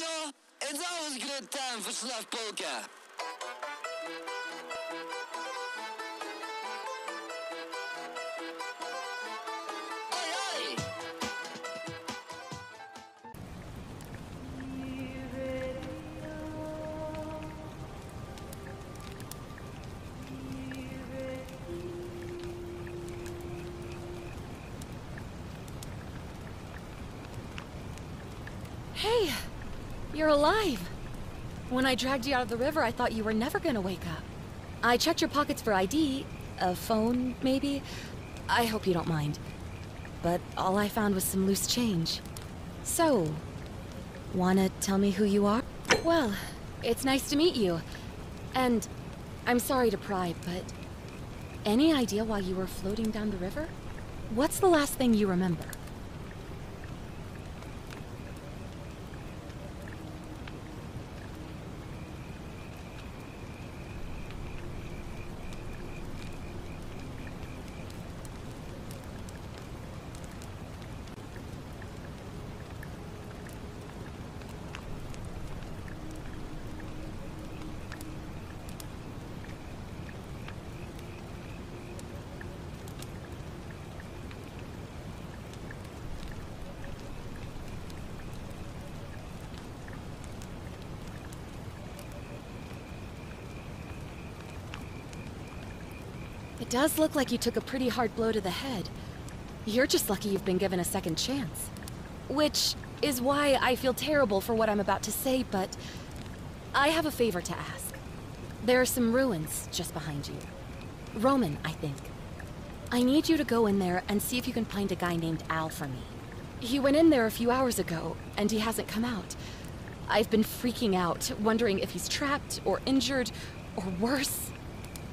know, it's always a good time for snuff polka. Oi, oi! Hey, you're alive. When I dragged you out of the river, I thought you were never gonna wake up. I checked your pockets for ID, a phone, maybe. I hope you don't mind. But all I found was some loose change. So, wanna tell me who you are? Well, it's nice to meet you. And I'm sorry to pry, but any idea why you were floating down the river? What's the last thing you remember? It does look like you took a pretty hard blow to the head. You're just lucky you've been given a second chance. Which is why I feel terrible for what I'm about to say, but I have a favor to ask. There are some ruins just behind you. Roman, I think. I need you to go in there and see if you can find a guy named Al for me. He went in there a few hours ago, and he hasn't come out. I've been freaking out, wondering if he's trapped or injured or worse.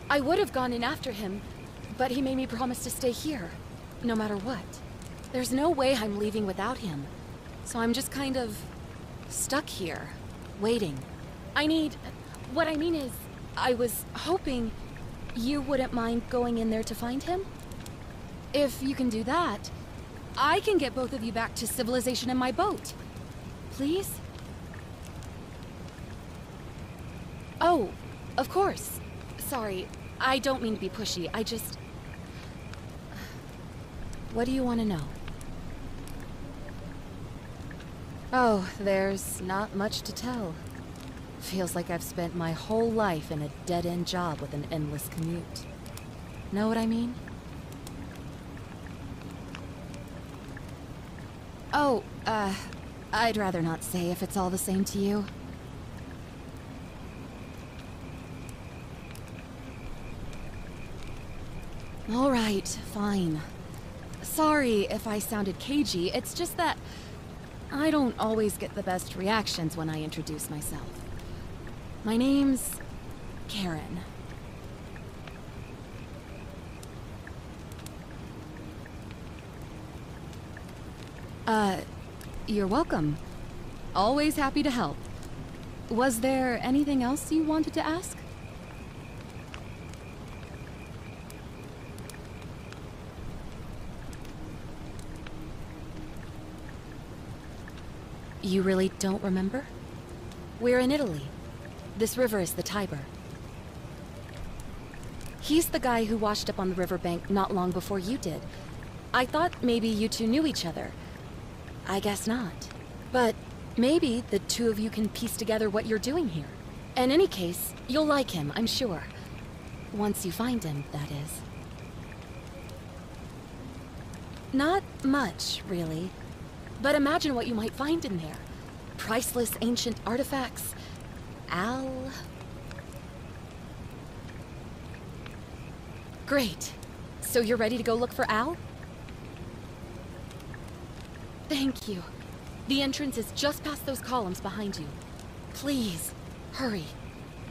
I would have gone in after him, but he made me promise to stay here, no matter what. There's no way I'm leaving without him, so I'm just kind of stuck here, waiting. What I mean is, I was hoping you wouldn't mind going in there to find him? If you can do that, I can get both of you back to civilization in my boat. Please? Oh, of course. Sorry, I don't mean to be pushy, I just... What do you want to know? Oh, there's not much to tell. Feels like I've spent my whole life in a dead-end job with an endless commute. Know what I mean? Oh, I'd rather not say if it's all the same to you. All right, fine. Sorry if I sounded cagey, it's just that I don't always get the best reactions when I introduce myself. My name's Karen. You're welcome. Always happy to help. Was there anything else you wanted to ask? You really don't remember? We're in Italy. This river is the Tiber. He's the guy who washed up on the riverbank not long before you did. I thought maybe you two knew each other. I guess not. But maybe the two of you can piece together what you're doing here. In any case, you'll like him, I'm sure. Once you find him, that is. Not much, really. But imagine what you might find in there. Priceless ancient artifacts. Al... Great. So you're ready to go look for Al? Thank you. The entrance is just past those columns behind you. Please, hurry.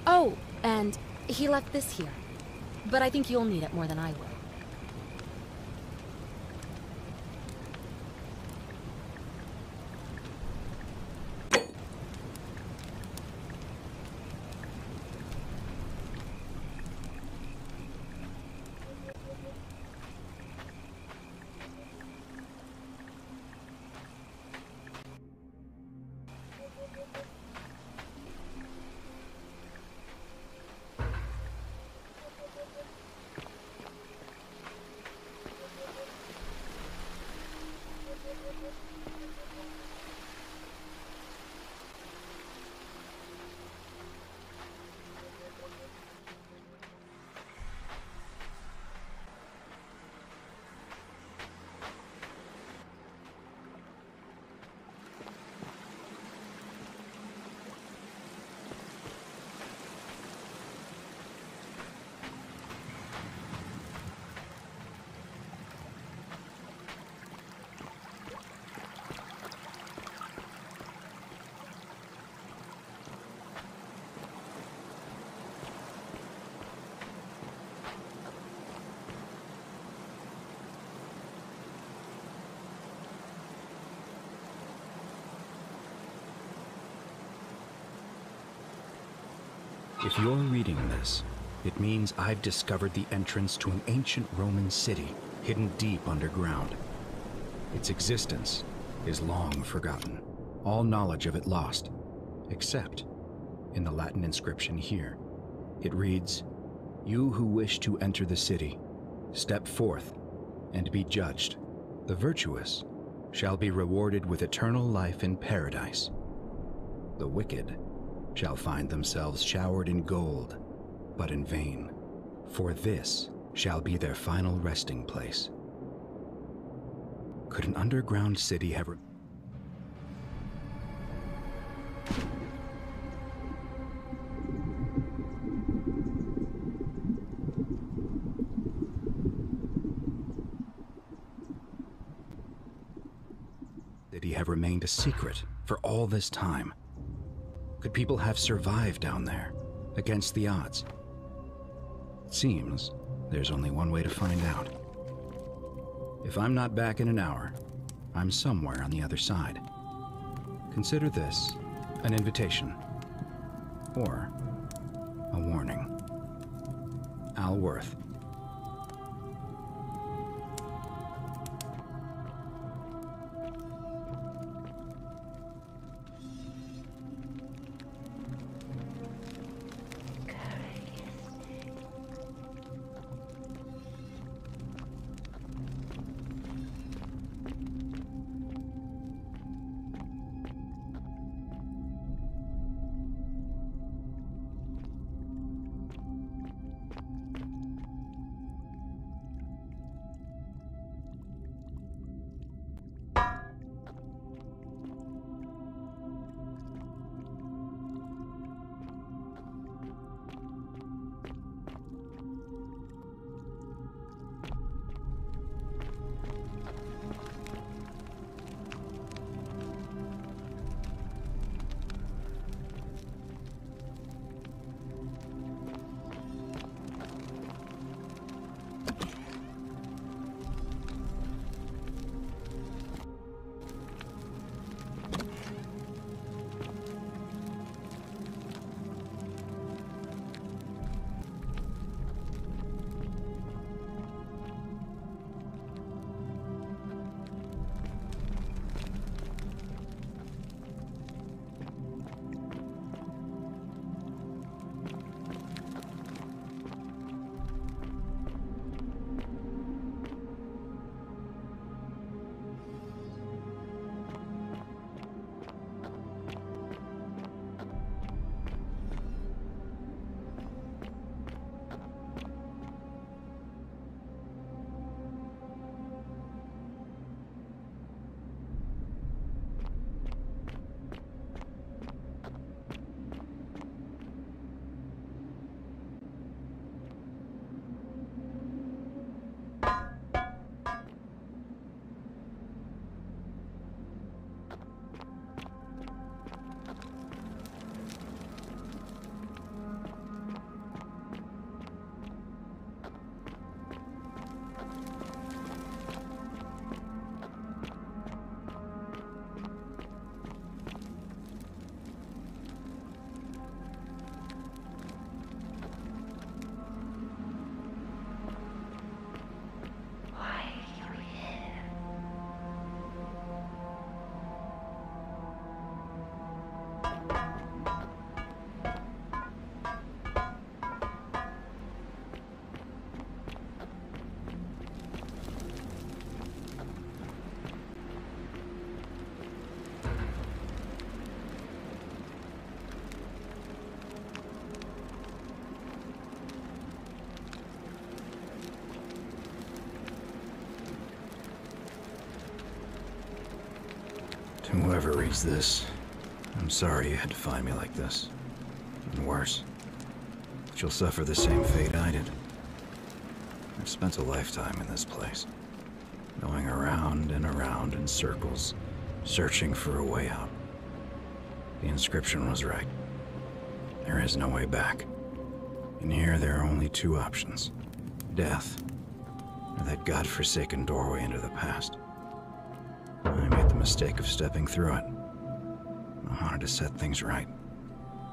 Oh, and he left this here. But I think you'll need it more than I will. If you're reading this, it means I've discovered the entrance to an ancient Roman city hidden deep underground. Its existence is long forgotten, all knowledge of it lost, except in the Latin inscription here. It reads, "You who wish to enter the city, step forth and be judged. The virtuous shall be rewarded with eternal life in paradise. The wicked shall find themselves showered in gold, but in vain, for this shall be their final resting place." Could an underground city have... have remained a secret for all this time? Could people have survived down there, against the odds? It seems there's only one way to find out. If I'm not back in an hour, I'm somewhere on the other side. Consider this an invitation, or a warning. Al Worth. To whoever reads this, I'm sorry you had to find me like this. And worse, that you'll suffer the same fate I did. I've spent a lifetime in this place, going around and around in circles, searching for a way out. The inscription was right. There is no way back. In here, there are only two options: death, or that godforsaken doorway into the past. I made the mistake of stepping through it. I wanted to set things right,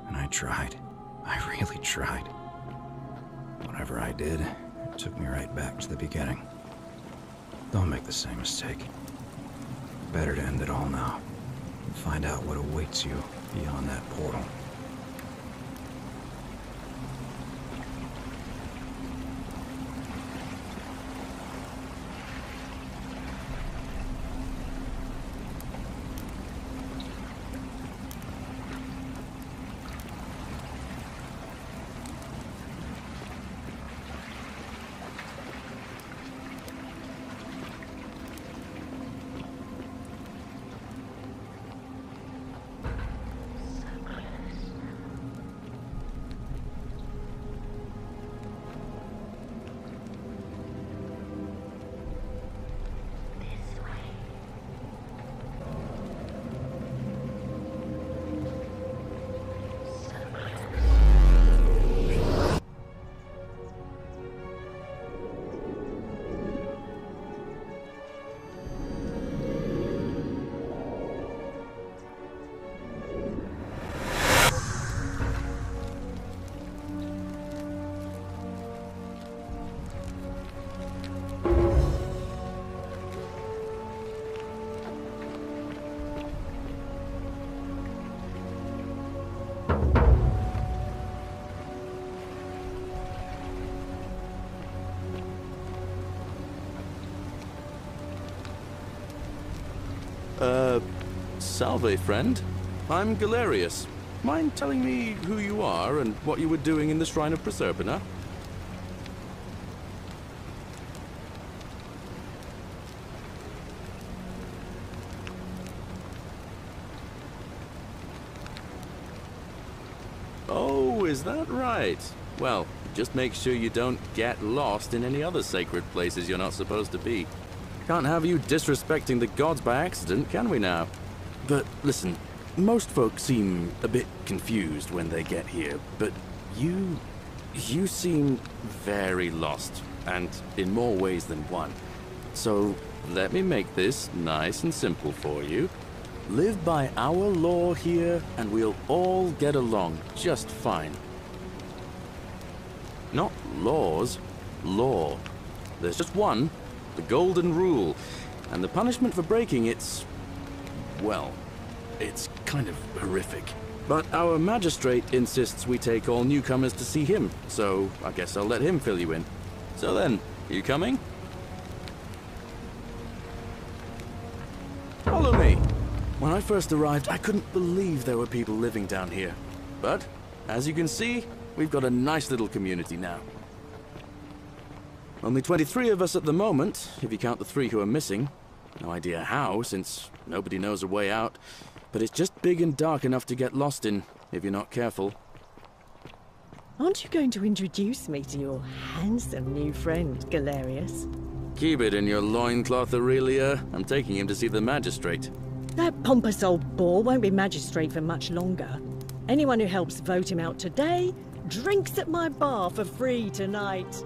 and I tried. I really tried. Whatever I did, it took me right back to the beginning. Don't make the same mistake. Better to end it all now and find out what awaits you beyond that portal. Salve, friend. I'm Galerius. Mind telling me who you are and what you were doing in the Shrine of Proserpina? Oh, is that right? Well, just make sure you don't get lost in any other sacred places you're not supposed to be. Can't have you disrespecting the gods by accident, can we now? But listen, most folks seem a bit confused when they get here, but you seem very lost, and in more ways than one. So let me make this nice and simple for you. Live by our law here, and we'll all get along just fine. Not laws, law. There's just one, the golden rule, and the punishment for breaking it's, well, it's kind of horrific. But our magistrate insists we take all newcomers to see him, so I guess I'll let him fill you in. So then, you coming? Follow me. When I first arrived, I couldn't believe there were people living down here. But, as you can see, we've got a nice little community now. Only 23 of us at the moment, if you count the 3 who are missing. No idea how, since nobody knows a way out. But it's just big and dark enough to get lost in, if you're not careful. Aren't you going to introduce me to your handsome new friend, Galerius? Keep it in your loincloth, Aurelia. I'm taking him to see the magistrate. That pompous old bore won't be magistrate for much longer. Anyone who helps vote him out today drinks at my bar for free tonight.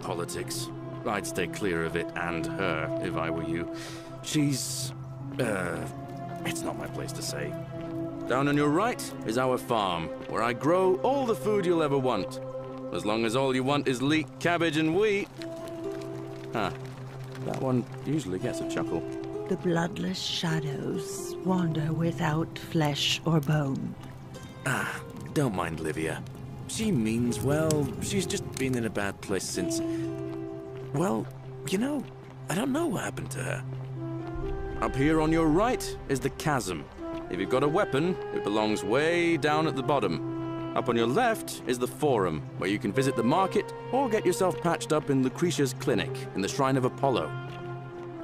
Politics. I'd stay clear of it and her, if I were you. She's... it's not my place to say. Down on your right is our farm, where I grow all the food you'll ever want. As long as all you want is leek, cabbage, and wheat. Huh. That one usually gets a chuckle. The bloodless shadows wander without flesh or bone. Ah, don't mind Livia. She means well. She's just been in a bad place since... Well, you know, I don't know what happened to her. Up here on your right is the chasm. If you've got a weapon, it belongs way down at the bottom. Up on your left is the forum, where you can visit the market or get yourself patched up in Lucretia's clinic in the Shrine of Apollo.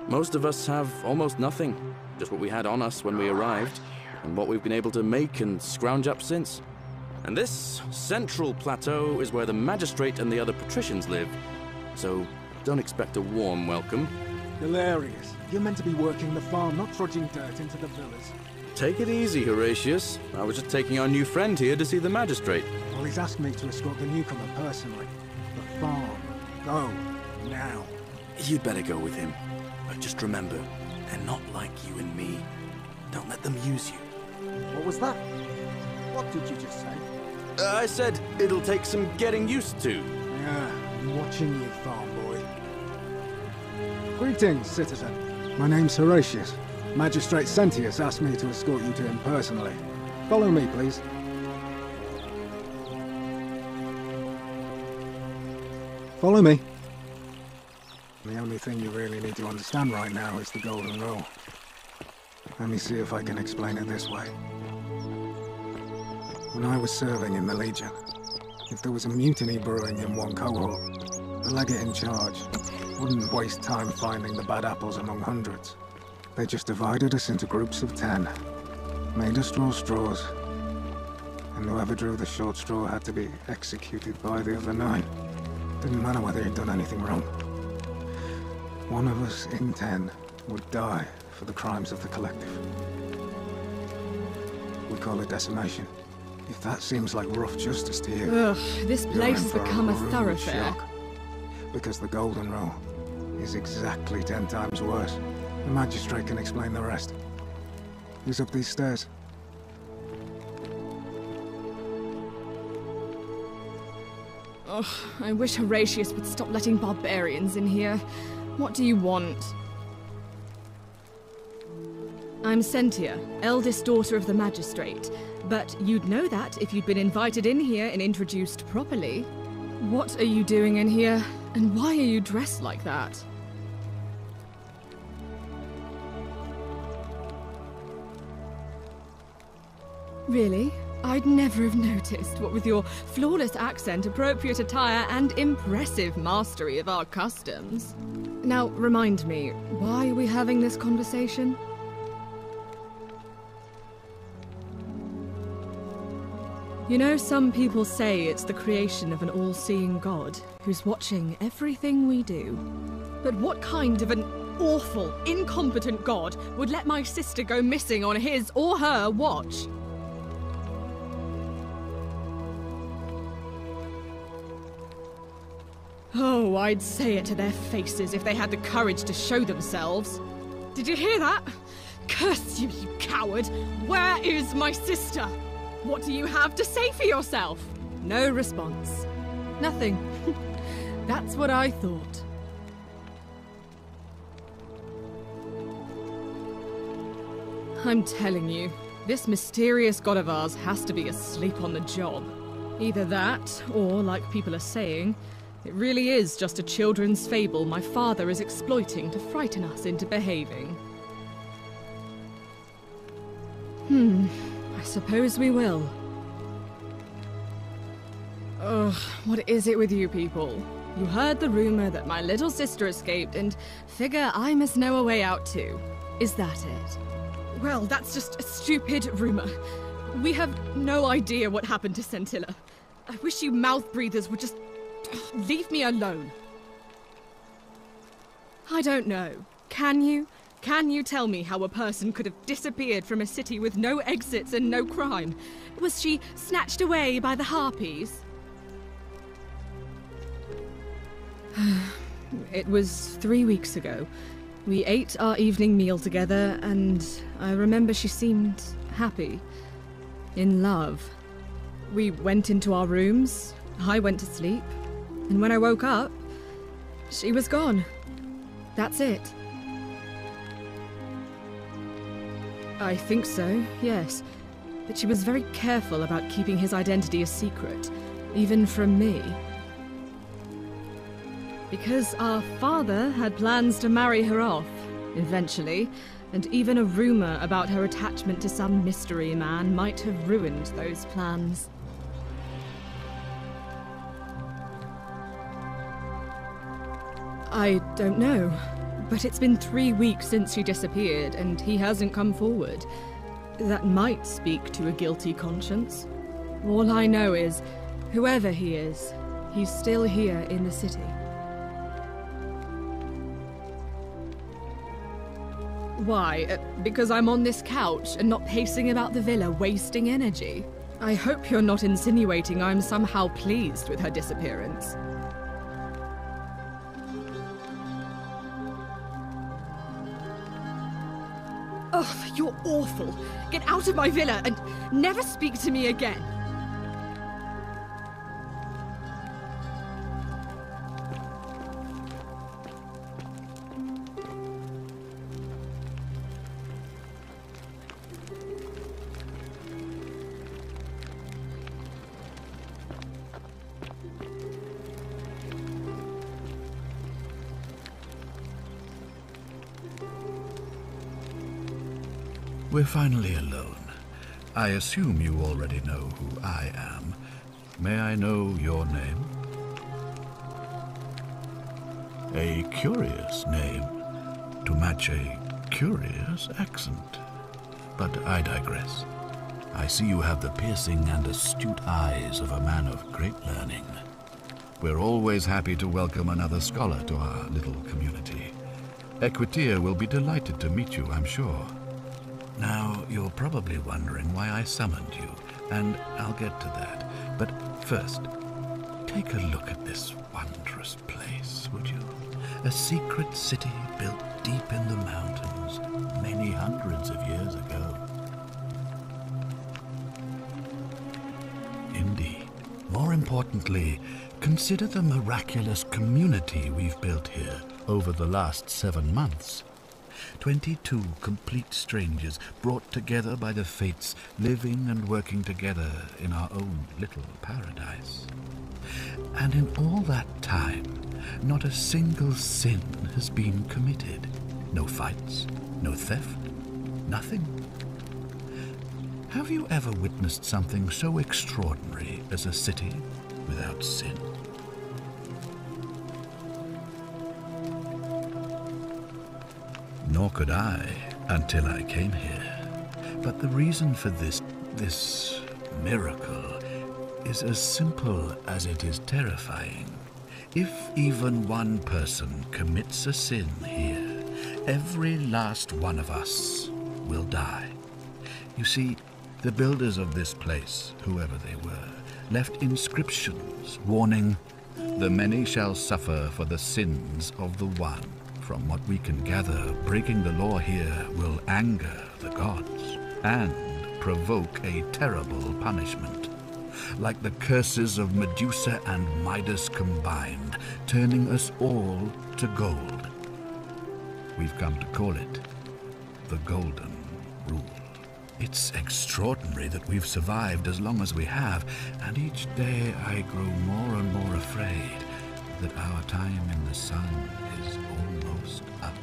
Most of us have almost nothing, just what we had on us when we arrived, and what we've been able to make and scrounge up since. And this central plateau is where the magistrate and the other patricians live, so don't expect a warm welcome. Hilarious. You're meant to be working the farm, not trudging dirt into the villas. Take it easy, Horatius. I was just taking our new friend here to see the magistrate. Well, he's asked me to escort the newcomer personally. The farm. Go. Now. You'd better go with him. But just remember, they're not like you and me. Don't let them use you. What was that? What did you just say? I said it'll take some getting used to. Yeah, I'm watching you, farm boy. Greetings, citizen. My name's Horatius. Magistrate Sentius asked me to escort you to him personally. Follow me, please. Follow me. The only thing you really need to understand right now is the Golden Rule. Let me see if I can explain it this way. When I was serving in the Legion, if there was a mutiny brewing in one cohort, the legate in charge wouldn't waste time finding the bad apples among hundreds. They just divided us into groups of 10, made us draw straws, and whoever drew the short straw had to be executed by the other 9. Didn't matter whether he'd done anything wrong. One of us in 10 would die for the crimes of the collective. We call it decimation. If that seems like rough justice to you... Ugh, this you're place in has for become a rude thoroughfare. shock. Because the Golden Rule is exactly 10 times worse. The magistrate can explain the rest. He's up these stairs. Ugh, I wish Horatius would stop letting barbarians in here. What do you want? I'm Sentia, eldest daughter of the magistrate. But you'd know that if you'd been invited in here and introduced properly. What are you doing in here? And why are you dressed like that? Really? I'd never have noticed, what with your flawless accent, appropriate attire, and impressive mastery of our customs. Now, remind me, why are we having this conversation? You know, some people say it's the creation of an all-seeing God who's watching everything we do. But what kind of an awful, incompetent God would let my sister go missing on his or her watch? Oh, I'd say it to their faces if they had the courage to show themselves. Did you hear that? Curse you, you coward! Where is my sister? What do you have to say for yourself? No response. Nothing. That's what I thought. I'm telling you, this mysterious god of ours has to be asleep on the job. Either that, or, like people are saying, it really is just a children's fable my father is exploiting to frighten us into behaving. I suppose we will. Ugh, what is it with you people? You heard the rumor that my little sister escaped and figure I must know a way out too. Is that it? Well, that's just a stupid rumor. We have no idea what happened to Scintilla. I wish you mouth breathers would just leave me alone. I don't know. Can you? Can you tell me how a person could have disappeared from a city with no exits and no crime? Was she snatched away by the harpies? It was 3 weeks ago. We ate our evening meal together, and I remember she seemed happy. In love. We went into our rooms, I went to sleep, and when I woke up, she was gone. That's it. I think so, yes. But she was very careful about keeping his identity a secret, even from me. Because our father had plans to marry her off, eventually, and even a rumor about her attachment to some mystery man might have ruined those plans. I don't know. But it's been 3 weeks since she disappeared, and he hasn't come forward. That might speak to a guilty conscience. All I know is, whoever he is, he's still here in the city. Why? Because I'm on this couch and not pacing about the villa, wasting energy? I hope you're not insinuating I'm somehow pleased with her disappearance. Ugh, you're awful. Get out of my villa and never speak to me again. we're finally alone. I assume you already know who I am. May I know your name? A curious name to match a curious accent. But I digress. I see you have the piercing and astute eyes of a man of great learning. We're always happy to welcome another scholar to our little community. Equitia will be delighted to meet you, I'm sure. Now, you're probably wondering why I summoned you, and I'll get to that. But first, take a look at this wondrous place, would you? A secret city built deep in the mountains, many hundreds of years ago. Indeed. More importantly, consider the miraculous community we've built here over the last 7 months. 22 complete strangers brought together by the fates, living and working together in our own little paradise. And in all that time, not a single sin has been committed. No fights, no theft, nothing. Have you ever witnessed something so extraordinary as a city without sin? Nor could I until I came here. But the reason for this miracle is as simple as it is terrifying. If even one person commits a sin here, every last one of us will die. You see, the builders of this place, whoever they were, left inscriptions warning, "The many shall suffer for the sins of the one." From what we can gather, breaking the law here will anger the gods and provoke a terrible punishment. Like the curses of Medusa and Midas combined, turning us all to gold. We've come to call it the Golden Rule. It's extraordinary that we've survived as long as we have, and each day I grow more and more afraid that our time in the sun is almost up.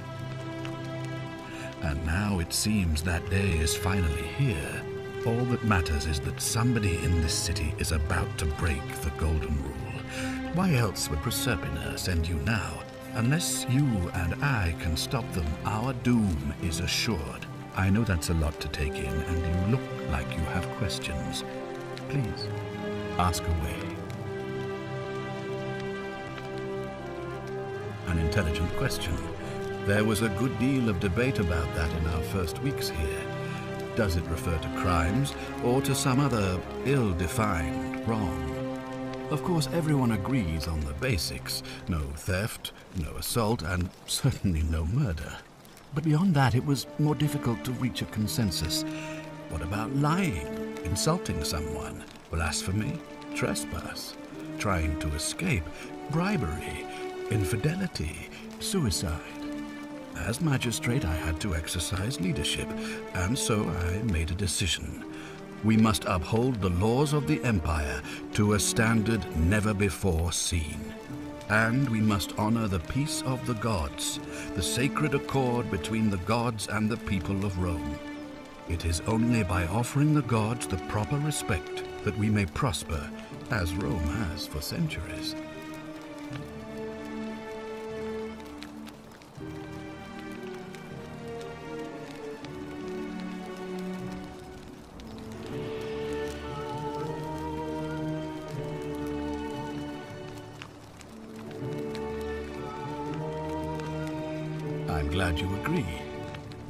And now it seems that day is finally here. All that matters is that somebody in this city is about to break the Golden Rule. Why else would Proserpina send you now? Unless you and I can stop them, our doom is assured. I know that's a lot to take in, and you look like you have questions. Please, ask away. An intelligent question. There was a good deal of debate about that in our first weeks here. Does it refer to crimes, or to some other ill-defined wrong? Of course, everyone agrees on the basics. No theft, no assault, and certainly no murder. But beyond that, it was more difficult to reach a consensus. What about lying, insulting someone, blasphemy, trespass, trying to escape, bribery, infidelity, suicide? As magistrate, I had to exercise leadership, and so I made a decision. We must uphold the laws of the Empire to a standard never before seen. And we must honor the peace of the gods, the sacred accord between the gods and the people of Rome. It is only by offering the gods the proper respect that we may prosper, as Rome has for centuries. I'm glad you agree.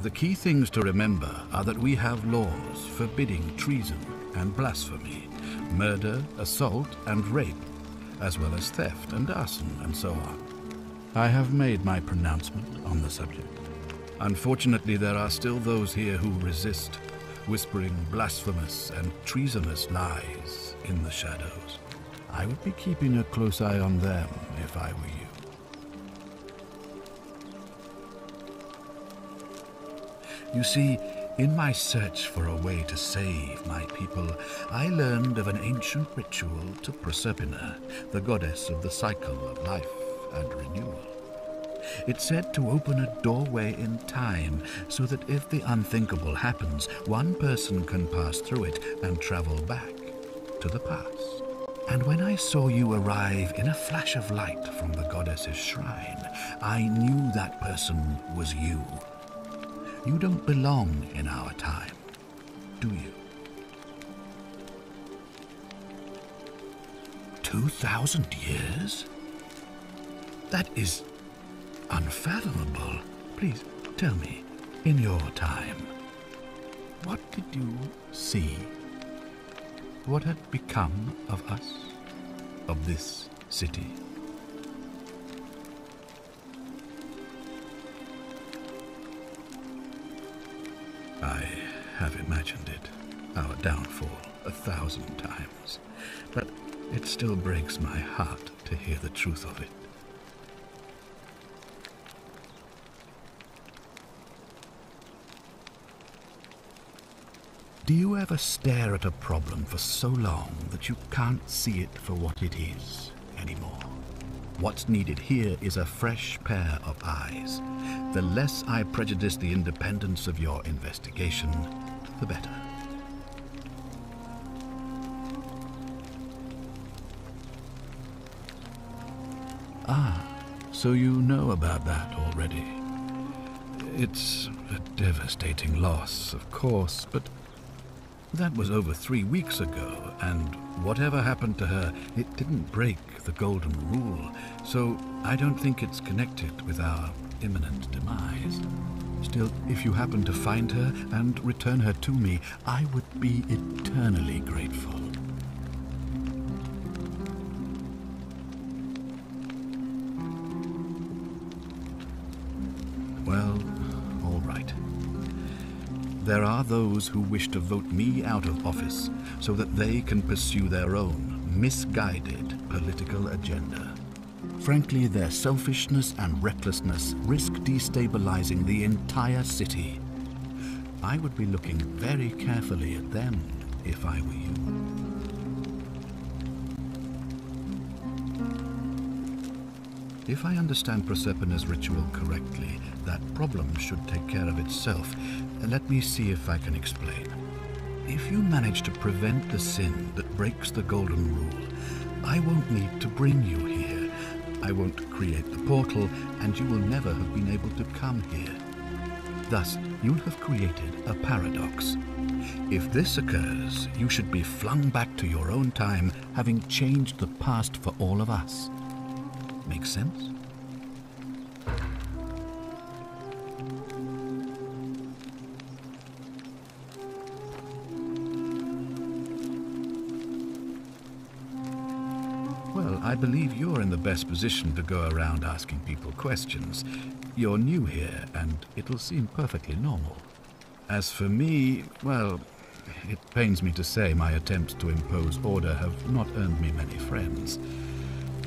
The key things to remember are that we have laws forbidding treason and blasphemy, murder, assault, and rape, as well as theft and arson and so on. I have made my pronouncement on the subject. Unfortunately, there are still those here who resist, whispering blasphemous and treasonous lies in the shadows. I would be keeping a close eye on them if I were you. You see, in my search for a way to save my people, I learned of an ancient ritual to Proserpina, the goddess of the cycle of life and renewal. It's said to open a doorway in time, so that if the unthinkable happens, one person can pass through it and travel back to the past. And when I saw you arrive in a flash of light from the goddess's shrine, I knew that person was you. You don't belong in our time, do you? 2,000 years? That is unfathomable. Please tell me, in your time, what did you see? What had become of us, of this city? I have imagined it, our downfall, 1,000 times, but it still breaks my heart to hear the truth of it. Do you ever stare at a problem for so long that you can't see it for what it is anymore? What's needed here is a fresh pair of eyes. The less I prejudice the independence of your investigation, the better. Ah, so you know about that already. It's a devastating loss, of course, but that was over 3 weeks ago, and whatever happened to her, it didn't break the Golden Rule, so I don't think it's connected with our imminent demise. Still, if you happen to find her and return her to me, I would be eternally grateful. Well, all right. There are those who wish to vote me out of office so that they can pursue their own misguided political agenda. Frankly, their selfishness and recklessness risk destabilizing the entire city. I would be looking very carefully at them if I were you. If I understand Prosperna's ritual correctly, that problem should take care of itself. Let me see if I can explain. If you manage to prevent the sin that breaks the Golden Rule, I won't need to bring you here. I won't create the portal, and you will never have been able to come here. Thus, you'll have created a paradox. If this occurs, you should be flung back to your own time, having changed the past for all of us. Make sense? Well, I believe you're in the best position to go around asking people questions. You're new here, and it'll seem perfectly normal. As for me, well, it pains me to say my attempts to impose order have not earned me many friends.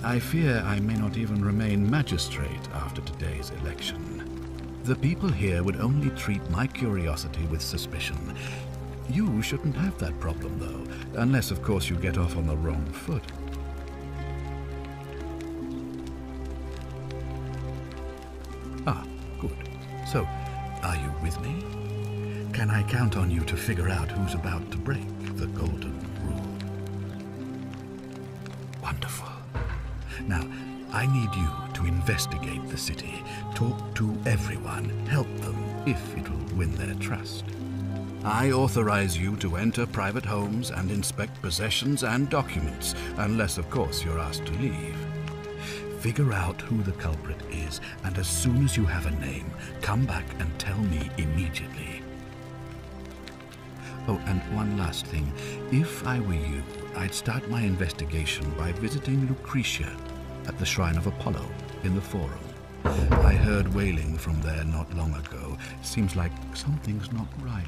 I fear I may not even remain magistrate after today's election. The people here would only treat my curiosity with suspicion. You shouldn't have that problem, though, unless, of course, you get off on the wrong foot. Ah, good. So, are you with me? Can I count on you to figure out who's about to break the Golden Rule? Wonderful. Now, I need you to investigate the city, talk to everyone, help them if it'll win their trust. I authorize you to enter private homes and inspect possessions and documents, unless, of course, you're asked to leave. Figure out who the culprit is, and as soon as you have a name, come back and tell me immediately. Oh, and one last thing. If I were you, I'd start my investigation by visiting Lucretia at the Shrine of Apollo in the Forum. I heard wailing from there not long ago. Seems like something's not right.